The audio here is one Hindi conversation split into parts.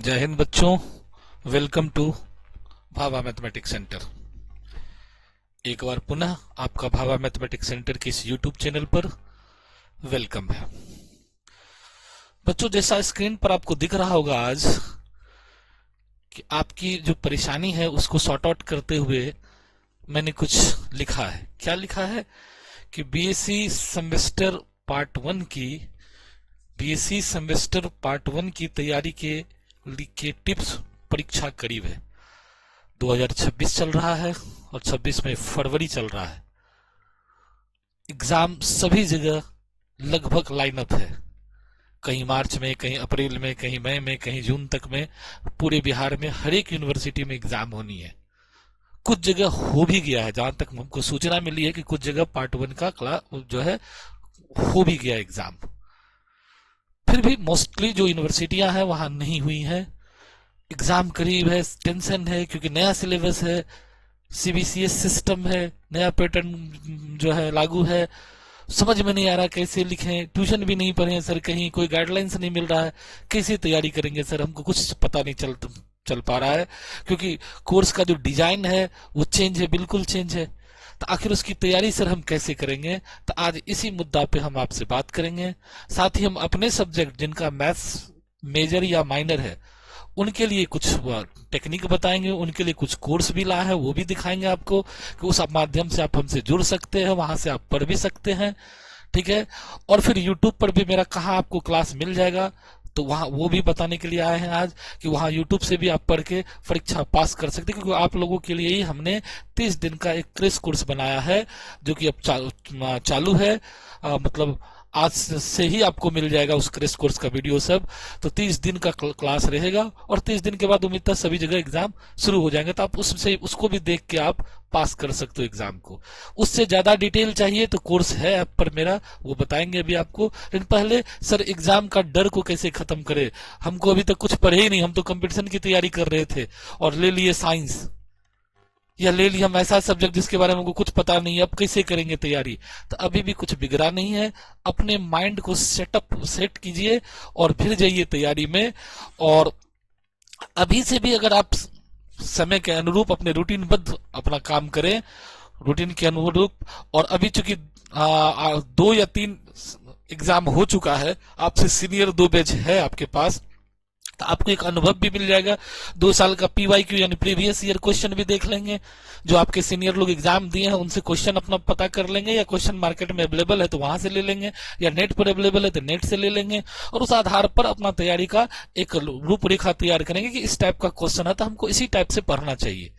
जय हिंद बच्चों। Welcome to Bhabha mathematics centre. एक बार पुनः आपका भाभा मैथमेटिक्स सेंटर के इस यूट्यूब चैनल पर वेलकम है। बच्चों, जैसा स्क्रीन पर आपको दिख रहा होगा आज कि आपकी जो परेशानी है उसको सॉर्ट आउट करते हुए मैंने कुछ लिखा है। क्या लिखा है कि बीएससी सेमेस्टर पार्ट वन की तैयारी के टिप्स परीक्षा करीब है। 2026 चल रहा है और 26 में फरवरी चल रहा है। एग्जाम सभी जगह लगभग लाइनअप है, कहीं मार्च में, कहीं अप्रैल में, कहीं मई में, कहीं जून तक में। पूरे बिहार में हर एक यूनिवर्सिटी में एग्जाम होनी है। कुछ जगह हो भी गया है, जहां तक हमको सूचना मिली है कि कुछ जगह पार्ट वन का क्लास जो है हो भी गया एग्जाम। फिर भी मोस्टली जो यूनिवर्सिटियां हैं वहां नहीं हुई हैं। एग्जाम करीब है, टेंशन है क्योंकि नया सिलेबस है, सीबीसीएस सिस्टम है, नया पैटर्न जो है लागू है। समझ में नहीं आ रहा कैसे लिखें, ट्यूशन भी नहीं पढ़े हैं सर, कहीं कोई गाइडलाइंस नहीं मिल रहा है, कैसे तैयारी करेंगे सर, हमको कुछ पता नहीं चल पा रहा है क्योंकि कोर्स का जो डिजाइन है वो चेंज है, बिल्कुल चेंज है। तो आखिर उसकी तैयारी सर हम कैसे करेंगे? तो आज इसी मुद्दा पे हम आपसे बात करेंगे। साथ ही हम अपने सब्जेक्ट जिनका मैथ्स मेजर या माइनर है उनके लिए कुछ टेक्निक बताएंगे, उनके लिए कुछ कोर्स भी ला है वो भी दिखाएंगे आपको कि उस माध्यम से आप हमसे जुड़ सकते हैं, वहां से आप पढ़ भी सकते हैं। ठीक है। और फिर यूट्यूब पर भी मेरा कहाँ आपको क्लास मिल जाएगा, तो वहां वो भी बताने के लिए आए हैं आज कि वहां यूट्यूब से भी आप पढ़ के परीक्षा पास कर सकते हैं, क्योंकि आप लोगों के लिए ही हमने 30 दिन का एक क्रेश कोर्स बनाया है जो कि अब चालू है। मतलब आज से ही आपको मिल जाएगा उस क्रेश कोर्स का वीडियो सब। तो 30 दिन का क्लास रहेगा और 30 दिन के बाद उम्मीद है सभी जगह एग्जाम शुरू हो जाएंगे, तो आप उसको भी देख के आप पास कर सकते हो एग्जाम को। उससे ज्यादा डिटेल चाहिए तो कोर्स है ऐप पर मेरा, वो बताएंगे अभी आपको। लेकिन पहले सर एग्जाम का डर को कैसे खत्म करें, हमको अभी तक कुछ पढ़े ही नहीं, हम तो कंपटीशन की तैयारी कर रहे थे और ले लिए साइंस, या ले लिया हम ऐसा सब्जेक्ट जिसके बारे में हमको कुछ पता नहीं है, अब कैसे करेंगे तैयारी? तो अभी भी कुछ बिगड़ा नहीं है। अपने माइंड को सेट कीजिए और फिर जाइए तैयारी में। और अभी से भी अगर आप समय के अनुरूप अपने रूटीनबद्ध अपना काम करें, रूटीन के अनुरूप, और अभी चूंकि 2 या 3 एग्जाम हो चुका है, आपसे सीनियर 2 बैच है आपके पास, तो आपको एक अनुभव भी मिल जाएगा। 2 साल का पीवाईक्यू यानी प्रीवियस ईयर क्वेश्चन भी देख लेंगे, जो आपके सीनियर लोग एग्जाम दिए हैं उनसे क्वेश्चन अपना पता कर लेंगे, या क्वेश्चन मार्केट में अवेलेबल है तो वहां से ले लेंगे, या नेट पर अवेलेबल है तो नेट से ले लेंगे। और उस आधार पर अपना तैयारी का एक रूपरेखा तैयार करेंगे कि इस टाइप का क्वेश्चन है तो हमको इसी टाइप से पढ़ना चाहिए,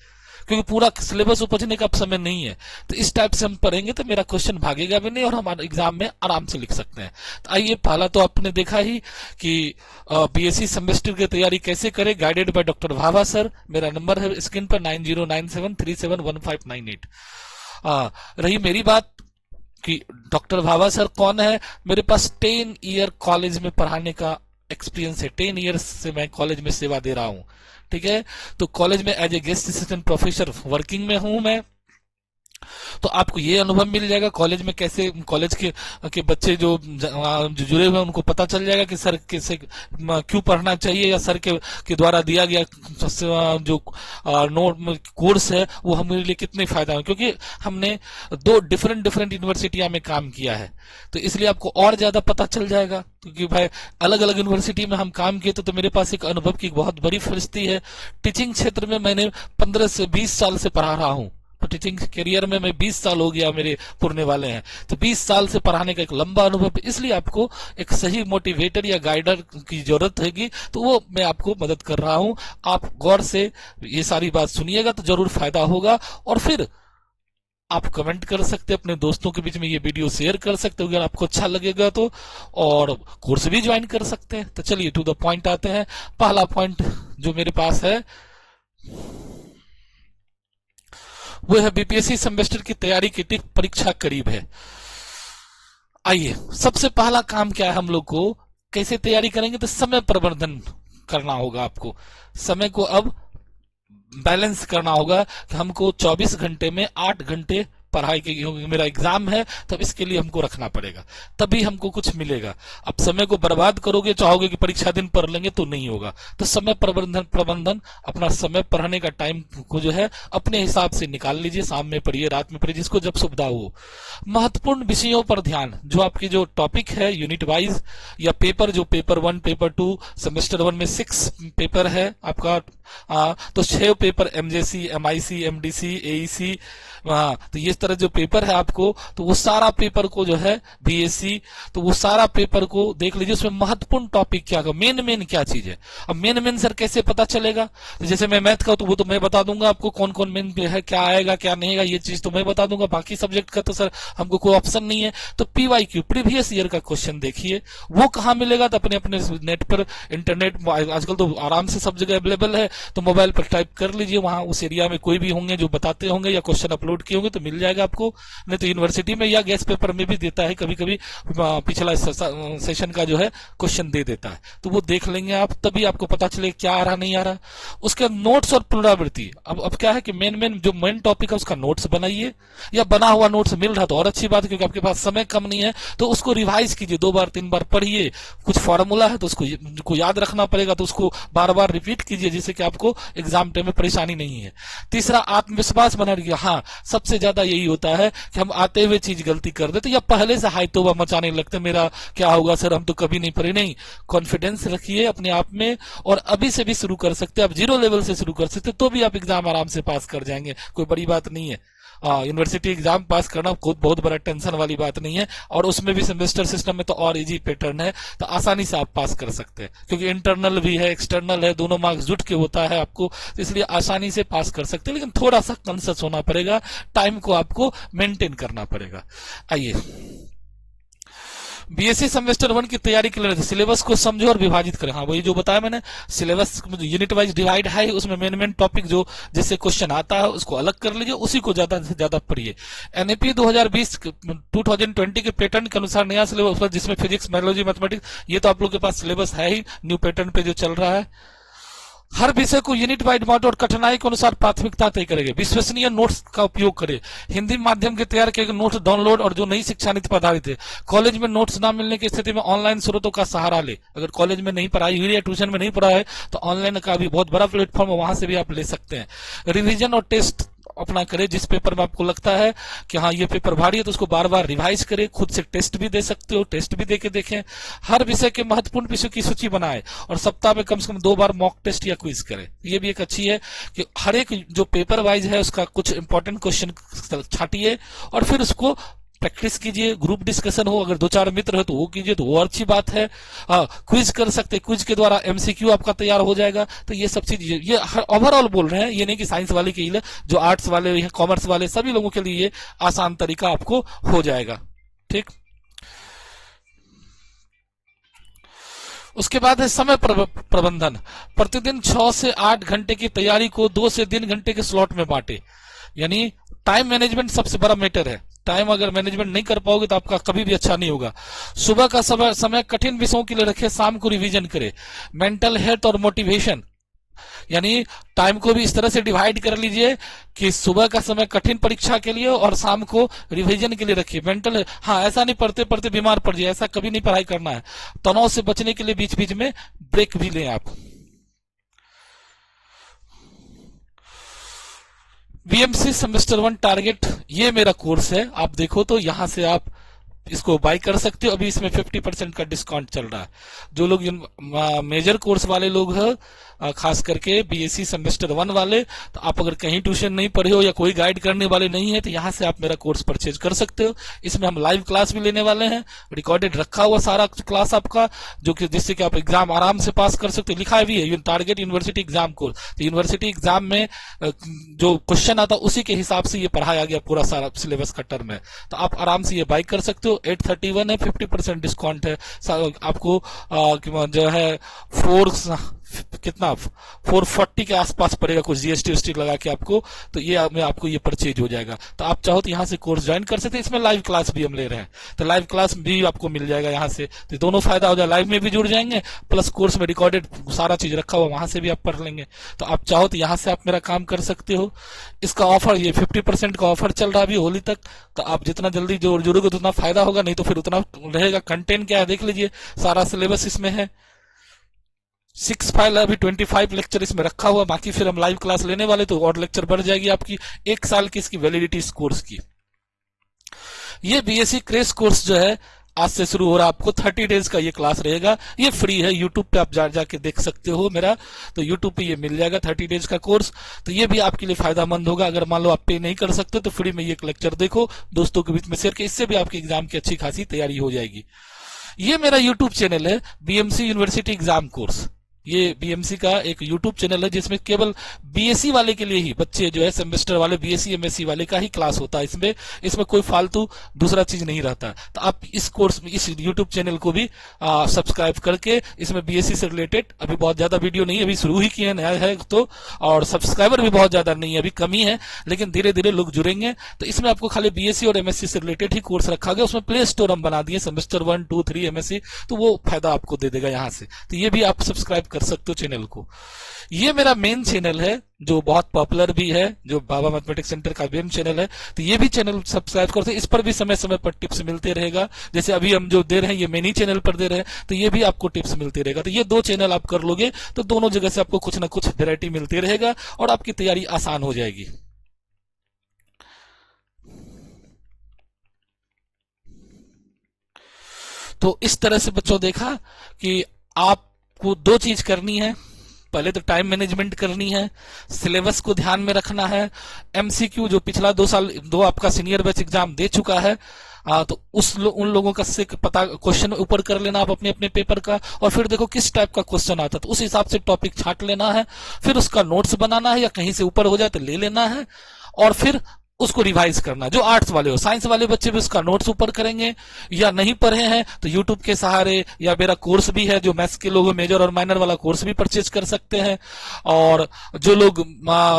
क्योंकि पूरा सिलेबस उपजने का समय नहीं है। तो इस टाइप से हम पढ़ेंगे तो मेरा क्वेश्चन भागेगा भी नहीं और हम एग्जाम में आराम से लिख सकते हैं। तो आइए, पहला तो आपने देखा ही कि बीएससी सेमेस्टर की तैयारी कैसे करें, guided by doctor Bhabha sir. मेरा नंबर है स्क्रीन पर 9097371598। रही मेरी बात कि डॉक्टर भाभा सर कौन है, मेरे पास 10 ईयर कॉलेज में पढ़ाने का एक्सपीरियंस है। 10 ईयर्स से मैं कॉलेज में सेवा दे रहा हूं। ठीक है। तो कॉलेज में as a guest assistant professor working में हूं मैं। तो आपको ये अनुभव मिल जाएगा कॉलेज में कैसे कॉलेज के बच्चे जो जुड़े हुए हैं उनको पता चल जाएगा कि सर कैसे क्यों पढ़ना चाहिए, या सर के द्वारा दिया गया जो नोट कोर्स है वो हमारे लिए कितने फायदा है, क्योंकि हमने 2 डिफरेंट यूनिवर्सिटियां में काम किया है। तो इसलिए आपको और ज्यादा पता चल जाएगा, क्योंकि भाई अलग अलग यूनिवर्सिटी में हम काम किए तो मेरे पास एक अनुभव की बहुत बड़ी फरिश्ती है। टीचिंग क्षेत्र में मैंने 15 से 20 साल से पढ़ा रहा हूं। तो टीचिंग करियर में मैं 20 साल हो गया मेरे पुरने वाले हैं, तो 20 साल से पढ़ाने का एक लंबा अनुभव है। इसलिए आपको एक सही मोटिवेटर या गाइडर की जरूरत होगी, तो वो मैं आपको मदद कर रहा हूं। आप गौर से ये सारी बात सुनिएगा तो जरूर फायदा होगा। और फिर आप कमेंट कर सकते हैं, अपने दोस्तों के बीच में ये वीडियो शेयर कर सकते हो अगर आपको अच्छा लगेगा तो, और कोर्स भी ज्वाइन कर सकते हैं। तो चलिए टू द पॉइंट आते हैं। पहला पॉइंट जो मेरे पास है वो है बीपीएससी सेमेस्टर की तैयारी की टिप, परीक्षा करीब है। आइए, सबसे पहला काम क्या है हम लोग को, कैसे तैयारी करेंगे? तो समय प्रबंधन करना होगा आपको। समय को अब बैलेंस करना होगा कि हमको 24 घंटे में 8 घंटे पढ़ाई की, क्योंकि मेरा एग्जाम है, तब इसके लिए हमको रखना पड़ेगा, तभी हमको कुछ मिलेगा। अब समय को बर्बाद करोगे, चाहोगे कि परीक्षा दिन पढ़ लेंगे, तो नहीं होगा। तो समय प्रबंधन प्रबंधन अपना समय पढ़ने का टाइम को जो है अपने हिसाब से निकाल लीजिए, शाम में पढ़िए, रात में पढ़िए, जिसको जब सुविधा हो। महत्वपूर्ण विषयों पर ध्यान, जो आपकी जो टॉपिक है यूनिट वाइज या पेपर, जो पेपर 1 पेपर 2 सेमेस्टर 1 में 6 पेपर है आपका, तो 6 paper MJC, MIC, MDC, AEC, तो ये तरह जो पेपर है आपको, तो वो सारा पेपर को जो है बीएससी, तो वो सारा पेपर को देख लीजिए, उसमें महत्वपूर्ण टॉपिक क्या है, मेन क्या चीज है। अब मेन सर कैसे पता चलेगा, तो जैसे मैं मैथ का, तो वो तो मैं बता दूंगा आपको कौन कौन मेन है, क्या आएगा क्या नहीं आएगा, ये चीज तो मैं बता दूंगा। बाकी सब्जेक्ट का तो सर हमको कोई ऑप्शन नहीं है। तो पीवाईक्यू, प्रीवियस ईयर का क्वेश्चन देखिए, वो कहाँ मिलेगा, तो अपने अपने नेट पर, इंटरनेट आजकल तो आराम से सब जगह अवेलेबल है, तो मोबाइल पर टाइप कर लीजिए, वहां उस एरिया में कोई भी होंगे जो बताते होंगे या क्वेश्चन अपलोड किए होंगे, तो मिल जाएगा आपको। नहीं तो यूनिवर्सिटी में या गेस्ट पेपर में भी देता है कभी कभी, पिछला सेशन का जो है क्वेश्चन दे देता है, तो वो देख लेंगे आप, तभी आपको पता चले क्या आ रहा नहीं आ रहा। उसके नोट्स और पुनरावृत्ति, अब क्या है कि मेन जो मेन टॉपिक है उसका नोट्स बनाइए, या बना हुआ नोट्स मिल रहा तो और अच्छी बात है, क्योंकि आपके पास समय कम नहीं है, तो उसको रिवाइज कीजिए, 2 बार 3 बार पढ़िए। कुछ फॉर्मूला है तो उसको याद रखना पड़ेगा, तो उसको बार बार रिपीट कीजिए, जिससे कि आपको एग्जाम टाइम में परेशानी नहीं है। तीसरा, आत्मविश्वास बना रखिए। हाँ, सबसे ज्यादा यही होता है कि हम आते हुए चीज गलती कर देते, या पहले से हाई तोबा मचाने लगते, मेरा क्या होगा सर, हम तो कभी नहीं पढ़े। नहीं, कॉन्फिडेंस रखिए अपने आप में, और अभी से भी शुरू कर सकते हैं, आप 0 लेवल से शुरू कर सकते हैं, तो भी आप एग्जाम आराम से पास कर जाएंगे, कोई बड़ी बात नहीं है। यूनिवर्सिटी एग्जाम पास करना खुद बहुत बड़ा टेंशन वाली बात नहीं है, और उसमें भी सेमेस्टर सिस्टम में तो और इजी पैटर्न है, तो आसानी से आप पास कर सकते हैं, क्योंकि इंटरनल भी है, एक्सटर्नल है, दोनों मार्क्स जुट के होता है आपको, तो इसलिए आसानी से पास कर सकते हैं। लेकिन थोड़ा सा कॉन्शियस होना पड़ेगा, टाइम को आपको मेंटेन करना पड़ेगा। आइए, बीएससी सेमेस्टर 1 की तैयारी के लिए सिलेबस को समझो और विभाजित करें। हाँ, वही जो बताया मैंने, सिलेबस यूनिट वाइज डिवाइड है, उसमें मेन टॉपिक जो जैसे क्वेश्चन आता है उसको अलग कर लीजिए, उसी को ज्यादा से ज्यादा पढ़िए। एनईपी 2020 के पैटर्न के अनुसार नया सिलेबस, जिसमें फिजिक्स, बायोलॉजी, मैथमेटिक्स, ये तो आप लोग के पास सिलेबस है ही, न्यू पैटर्न पे जो चल रहा है। हर विषय को यूनिट वाइज बांटो और कठिनाई के अनुसार प्राथमिकता तय करेंगे। विश्वसनीय नोट्स का उपयोग करें। हिंदी माध्यम के तैयार किए गए नोट्स डाउनलोड, और जो नई शिक्षा नीति पर आधारित है। कॉलेज में नोट्स ना मिलने की स्थिति में ऑनलाइन स्रोतों का सहारा ले। अगर कॉलेज में नहीं पढ़ाई हुई है या ट्यूशन में नहीं पढ़ा है, तो ऑनलाइन का भी बहुत बड़ा प्लेटफॉर्म है, वहां से भी आप ले सकते हैं। रिवीजन और टेस्ट अपना करें, जिस पेपर में आपको लगता है कि हाँ ये पेपर भारी है, तो उसको बार बार रिवाइज करें, खुद से टेस्ट भी दे सकते हो, टेस्ट भी देके देखें। हर विषय के महत्वपूर्ण विषयों की सूची बनाएं, और सप्ताह में कम से कम 2 बार मॉक टेस्ट या क्विज करें। ये भी एक अच्छी है कि हर एक जो पेपर वाइज है उसका कुछ इंपॉर्टेंट क्वेश्चन छाटिए, और फिर उसको प्रैक्टिस कीजिए। ग्रुप डिस्कशन हो, अगर 2-4 मित्र है तो वो कीजिए, तो वो अच्छी बात है। क्विज कर सकते हैं, क्विज के द्वारा एमसीक्यू आपका तैयार हो जाएगा। तो ये सब चीज, ये ओवरऑल बोल रहे हैं, ये नहीं कि साइंस वाले के लिए, जो आर्ट्स वाले या कॉमर्स वाले सभी लोगों के लिए ये आसान तरीका आपको हो जाएगा। ठीक, उसके बाद है समय प्रबंधन। प्रतिदिन 6 से 8 घंटे की तैयारी को 2 से 3 घंटे के स्लॉट में बांटे। यानी टाइम मैनेजमेंट सबसे बड़ा मैटर है। टाइम अगर मैनेजमेंट नहीं कर पाओगे तो आपका कभी भी अच्छा नहीं होगा। सुबह का समय कठिन विषयों के लिए रखे, शाम को रिवीजन करे। मेंटल हेल्थ और मोटिवेशन, यानी टाइम को भी इस तरह से डिवाइड कर लीजिए कि सुबह का समय कठिन परीक्षा के लिए और शाम को रिवीजन के लिए रखिए। मेंटल, हाँ, ऐसा नहीं पढ़ते पढ़ते बीमार पड़ जाए, ऐसा कभी नहीं पढ़ाई करना है। तनाव से बचने के लिए बीच बीच में ब्रेक भी लें आप। बीएमसी सेमेस्टर 1 टारगेट, ये मेरा कोर्स है, आप देखो तो यहां से आप इसको बाय कर सकते हो। अभी इसमें 50% का डिस्काउंट चल रहा है। जो लोग मेजर कोर्स वाले लोग हैं, खास करके बीएससी सेमेस्टर 1 वाले, तो आप अगर कहीं ट्यूशन नहीं पढ़े हो या कोई गाइड करने वाले नहीं है, तो यहां से आप मेरा कोर्स परचेज कर सकते हो। इसमें हम लाइव क्लास भी लेने वाले हैं, रिकॉर्डेड रखा हुआ सारा क्लास आपका, जो कि जिससे कि आप एग्जाम आराम से पास कर सकते हो। लिखा भी है टारगेट यूनिवर्सिटी एग्जाम कोर्स, तो यूनिवर्सिटी एग्जाम में जो क्वेश्चन आता उसी के हिसाब से ये पढ़ाया गया, पूरा सारा सिलेबस का टर्म है। तो आप आराम से ये बाय कर सकते हो। 831 है, 50% डिस्काउंट है। आपको जो है कितना 440 के आसपास पड़ेगा, कुछ जीएसटी लगा के आपको, तो ये में आपको ये परचेज हो जाएगा। तो आप चाहो तो यहाँ से कोर्स ज्वाइन कर सकते हैं। इसमें लाइव क्लास भी हम ले रहे हैं, तो लाइव क्लास भी आपको मिल जाएगा यहाँ से, तो दोनों फायदा हो जाएगा, लाइव में भी जुड़ जाएंगे प्लस कोर्स में रिकॉर्डेड सारा चीज रखा हुआ वहां से भी आप पढ़ लेंगे। तो आप चाहो तो यहाँ से आप मेरा काम कर सकते हो। इसका ऑफर ये 50% का ऑफर चल रहा है अभी होली तक, तो आप जितना जल्दी जुड़ोगे तो उतना फायदा होगा, नहीं तो फिर उतना रहेगा। कंटेंट क्या है देख लीजिए, सारा सिलेबस इसमें है, 6 फाइल अभी 25 लेक्चर इसमें रखा हुआ, बाकी फिर हम लाइव क्लास लेने वाले तो और लेक्चर बढ़ जाएगी आपकी। 1 साल की इसकी वैलिडिटी इस कोर्स की। ये बीएससी क्रेश कोर्स जो है आज से शुरू हो रहा है, आपको 30 डेज का ये क्लास रहेगा, ये फ्री है, यूट्यूब पे आप जाके देख सकते हो मेरा, तो यूट्यूब पे ये मिल जाएगा 30 डेज का कोर्स। तो ये भी आपके लिए फायदामंद होगा, अगर मान लो आप पे नहीं कर सकते तो फ्री में ये लेक्चर देखो, दोस्तों के बीच में शेयर के, इससे भी आपके एग्जाम की अच्छी खासी तैयारी हो जाएगी। ये मेरा यूट्यूब चैनल है बीएमसी यूनिवर्सिटी एग्जाम कोर्स, ये बीएमसी का एक यूट्यूब चैनल है जिसमें केवल बीएससी वाले के लिए ही, बच्चे जो है सेमेस्टर वाले बीएससी एमएससी वाले का ही क्लास होता है, इसमें कोई फालतू दूसरा चीज नहीं रहता। तो आप इस कोर्स में इस यूट्यूब चैनल को भी सब्सक्राइब करके, इसमें बीएससी से रिलेटेड अभी बहुत ज्यादा वीडियो नहीं है, अभी शुरू ही किए हैं, नया है तो, और सब्सक्राइबर भी बहुत ज्यादा नहीं है, अभी कमी है, लेकिन धीरे धीरे लोग जुड़ेंगे। तो इसमें आपको खाली बीएससी और एमएससी से रिलेटेड ही कोर्स रखा गया, उसमें प्ले स्टोर हम बना दिए, सेमेस्टर 1, 2, 3 एमएससी, तो वो फायदा आपको दे देगा यहाँ से। तो ये भी आप सब्सक्राइब कर सकते हो चैनल को। ये मेरा मेन चैनल है जो बहुत पॉपुलर भी है, जो बाबा मैथमेटिक्स सेंटर का मेन चैनल है, तो ये भी चैनल सब्सक्राइब करते हैं, इस पर भी समय समय पर टिप्स मिलते रहेगा। जैसे अभी हम जो दे रहे हैं ये मेन ही चैनल पर दे रहे हैं, तो ये भी आपको टिप्स मिलते रहेगा। तो ये 2 चैनल आप कर लोगे तो दोनों जगह से आपको कुछ ना कुछ वैरायटी मिलती रहेगा और आपकी तैयारी आसान हो जाएगी। तो इस तरह से बच्चों देखा कि आपको 2 चीज करनी है, पहले तो टाइम मैनेजमेंट करनी है, सिलेबस को ध्यान में रखना है, एमसीक्यू जो पिछला 2 साल 2 आपका सीनियर बैच एग्जाम दे चुका है, तो उन लोगों का से पता क्वेश्चन ऊपर कर लेना आप अपने अपने पेपर का, और फिर देखो किस टाइप का क्वेश्चन आता है तो उस हिसाब से टॉपिक छांट लेना है, फिर उसका नोट्स बनाना है, या कहीं से ऊपर हो जाए तो ले लेना है, और फिर उसको रिवाइज करना। जो आर्ट्स वाले हो, साइंस वाले बच्चे भी उसका नोट्स ऊपर करेंगे, या नहीं पढ़े हैं तो यूट्यूब के सहारे, या मेरा कोर्स भी है जो मैथ्स के लोग मेजर और माइनर वाला कोर्स भी परचेज कर सकते हैं। और जो लोग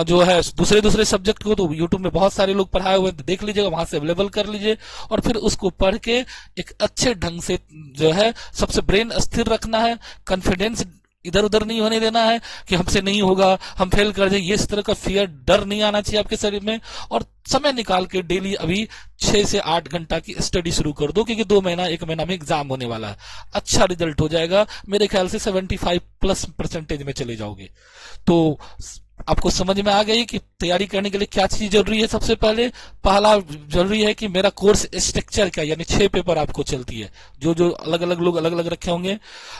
जो है दूसरे दूसरे सब्जेक्ट को, तो यूट्यूब में बहुत सारे लोग पढ़ाए हुए देख लीजिएगा, वहां से अवेलेबल कर लीजिए, और फिर उसको पढ़ के एक अच्छे ढंग से जो है सबसे ब्रेन स्थिर रखना है, कॉन्फिडेंस इधर उधर नहीं होने देना है कि हमसे नहीं होगा, हम फेल कर जाए, ये इस तरह का फियर, डर नहीं आना चाहिए आपके शरीर में। और समय निकाल के डेली अभी 6 से 8 घंटा की स्टडी शुरू कर दो, क्योंकि 1 महीना में एग्जाम होने वाला है, अच्छा रिजल्ट हो जाएगा, मेरे ख्याल से 75+ % में चले जाओगे। तो आपको समझ में आ गई कि तैयारी करने के लिए क्या चीज जरूरी है। सबसे पहला जरूरी है कि मेरा कोर्स स्ट्रक्चर क्या, यानी 6 पेपर आपको चलती है, जो जो अलग अलग लोग अलग अलग रखे होंगे,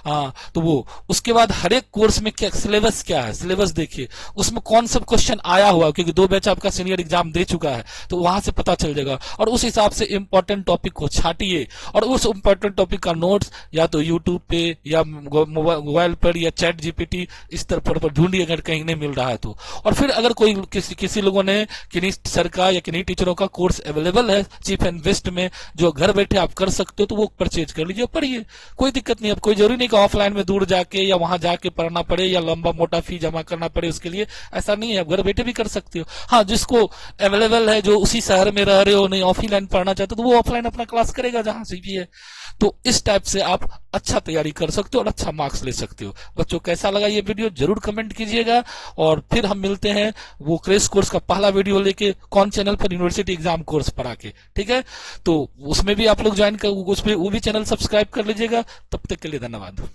तो वो उसके बाद हर एक कोर्स में क्या सिलेबस क्या है, सिलेबस देखिए उसमें कौन सा क्वेश्चन आया हुआ, क्योंकि 2 बैच आपका सीनियर एग्जाम दे चुका है, तो वहां से पता चल जाएगा, और उस हिसाब से इंपॉर्टेंट टॉपिक को छाटिए, और उस इंपॉर्टेंट टॉपिक का नोट्स या तो यूट्यूब पे या मोबाइल पर या चैट जीपीटी इस तरह पर ढूंढिए, अगर कहीं नहीं मिल रहा है तो। और फिर अगर कोई किसी लोगों ने किन्हीं सर का या किन्हीं टीचरों का कोर्स अवेलेबल है चीप एंड बेस्ट में, जो घर बैठे आप कर सकते हो, तो वो परचेज कर लीजिए, पढ़िए, कोई दिक्कत नहीं। अब कोई जरूरी नहीं कि ऑफलाइन में दूर जाके या वहां जाके पढ़ना पड़े या लंबा मोटा फी जमा करना पड़े उसके लिए, ऐसा नहीं है, आप घर बैठे भी कर सकते हो। हाँ, जिसको अवेलेबल है, जो उसी शहर में रह रहे हो, नहीं ऑफलाइन पढ़ना चाहते तो वो ऑफलाइन अपना क्लास करेगा जहां से भी है। तो इस टाइप से आप अच्छा तैयारी कर सकते हो और अच्छा मार्क्स ले सकते हो। बच्चों कैसा लगा ये वीडियो जरूर कमेंट कीजिएगा, और फिर हम मिलते हैं वो क्रेश कोर्स का पहला वीडियो लेके, कौन चैनल पर, यूनिवर्सिटी एग्जाम कोर्स पर आके, ठीक है। तो उसमें भी आप लोग ज्वाइन कर, उसमें वो भी चैनल सब्सक्राइब कर लीजिएगा। तब तक के लिए धन्यवाद।